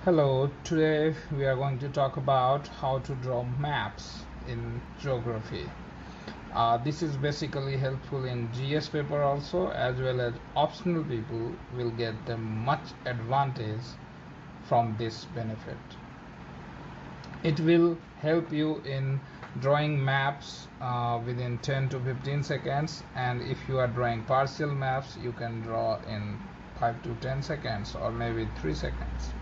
Hello, today we are going to talk about how to draw maps in geography. This is basically helpful in GS paper also, as well as optional people will get the much advantage from this benefit. It will help you in drawing maps within 10 to 15 seconds, and if you are drawing partial maps you can draw in 5 to 10 seconds or maybe 3 seconds.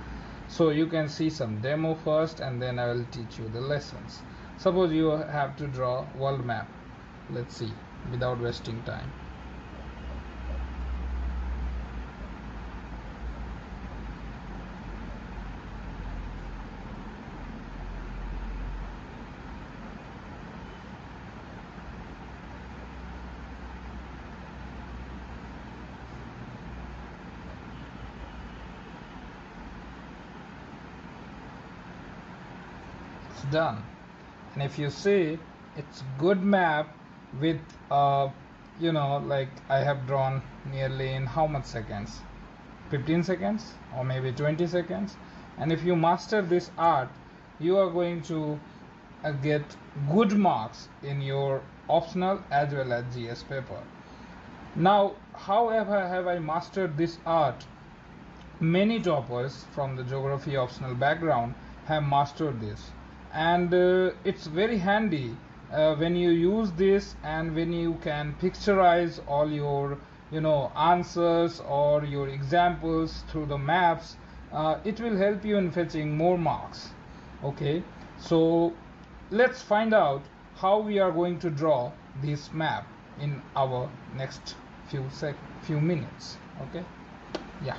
So you can see some demo first and then I will teach you the lessons. Suppose you have to draw world map. Let's see without wasting time. It's done. And if you see, it's good map with like I have drawn nearly in how much seconds, 15 seconds or maybe 20 seconds. And if you master this art, you are going to get good marks in your optional as well as GS paper. Now, however, have I mastered this art? Many toppers from the geography optional background have mastered this, and it's very handy when you use this and when you can picturize all your answers or your examples through the maps. It will help you in fetching more marks. Okay, so let's find out how we are going to draw this map in our next few minutes. Okay, yeah.